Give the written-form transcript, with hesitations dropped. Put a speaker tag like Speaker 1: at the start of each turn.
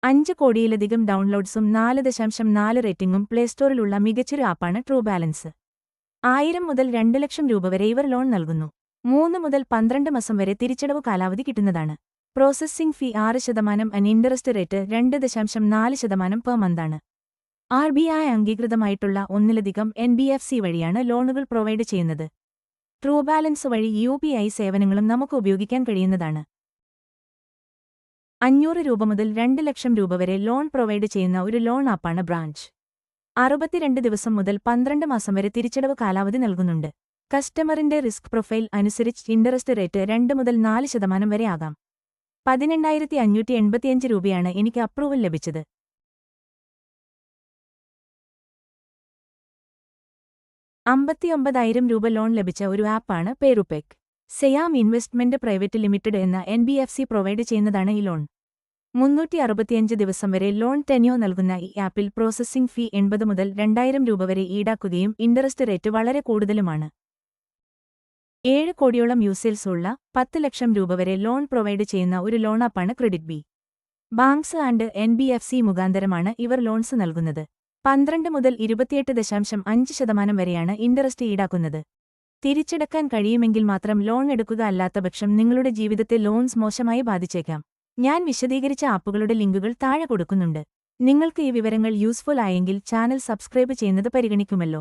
Speaker 1: 5 കോടിയിലധികം ഡൗൺലോഡ്സും 4.4 റേറ്റിംഗും പ്ലേസ്റ്റോറിലുള്ള മികച്ചൊരു ആപ്പാണ് ട്രൂ ബാലൻസ്. 1000 മുതൽ 2 ലക്ഷം രൂപ വരെ ഇവർ ലോൺ നൽകുന്നു. 3 മുതൽ 12 മാസം വരെ തിരിച്ചടവു കാലാവധി കിട്ടുന്നതാണ്. Processing fee 6% and interest rate 2.4% per മന്താണ്. RBI അംഗീകൃതമായിട്ടുള്ള ഒന്നിലധികം NBFC വഴിയാണ് ലോണുകൾ പ്രൊവൈഡ് ചെയ്യുന്നത്. ട്രൂ ബാലൻസ് വഴി UPI സേവനങ്ങളും നമുക്ക് ഉപയോഗിക്കാൻ കഴിയുന്നതാണ്. 500 രൂപ മുതൽ 2 ലക്ഷം രൂപ വരെ ലോൺ പ്രൊവൈഡ് ചെയ്യുന്ന ഒരു ലോൺ ആപ്പാണ് ബ്രാഞ്ച്. 62 ദിവസം മുതൽ 12 മാസം വരെ തിരിച്ചടവ് കാലാവധി നൽകുന്നുണ്ട്. കസ്റ്റമറിന്റെ റിസ്ക് പ്രൊഫൈൽ അനുസരിച്ച് ഇൻട്രസ്റ്റ് റേറ്റ് 2 മുതൽ 4% വരെ ആകാം. 18,585 രൂപയാണ് എനിക്ക് അപ്രൂവൽ ലഭിച്ചത്. 59,000 രൂപ ലോൺ ലഭിച്ച ഒരു ആപ്പാണ് പേറുപെക്. സെയാം ഇൻവെസ്റ്റ്മെന്റ് പ്രൈവറ്റ് ലിമിറ്റഡ് എന്ന NBFC പ്രൊവൈഡ് ചെയ്യുന്നതാണ് ഈ ലോൺ. 365 ദിവസം വരെ ലോൺ ടെന്യൂർ നൽകുന്ന ഈ ആപ്പിൽ പ്രോസസ്സിംഗ് ഫീ 80 മുതൽ 2,000 രൂപ വരെ ഈടാക്കുകയും ഇൻട്രസ്റ്റ് റേറ്റ് വളരെ കൂടുതലുമാണ്. 7 കോടിയോളം യൂസേഴ്സ് ഉള്ള 10 ലക്ഷം രൂപ വരെ ലോൺ പ്രൊവൈഡ് ചെയ്യുന്ന ഒരു ലോൺ ആപ്പാണ് credit B. Banks and NBFC മുഖാന്തരമാണ് ഇവർ ലോൺസ് നൽകുന്നത്. 12 മുതൽ 28.5% വരെയാണ് ഇൻട്രസ്റ്റ് ഈടാക്കുന്നത്. തിരിച്ചടക്കാൻ കഴിയുമെങ്കിൽ മാത്രം ലോൺ എടുക്കുക, അല്ലാത്തപക്ഷം നിങ്ങളുടെ ജീവിതത്തെ ലോൺസ് മോശമായി ബാധിച്ചേക്കാം. ഞാൻ വിശദീകരിച്ച ആപ്പുകളുടെ ലിങ്കുകൾ താഴെ കൊടുക്കുന്നുണ്ട്. നിങ്ങൾക്ക് ഈ വിവരങ്ങൾ യൂസ്ഫുൾ ആയെങ്കിൽ ചാനൽ സബ്സ്ക്രൈബ് ചെയ്യുന്നത് പരിഗണിക്കുമല്ലോ.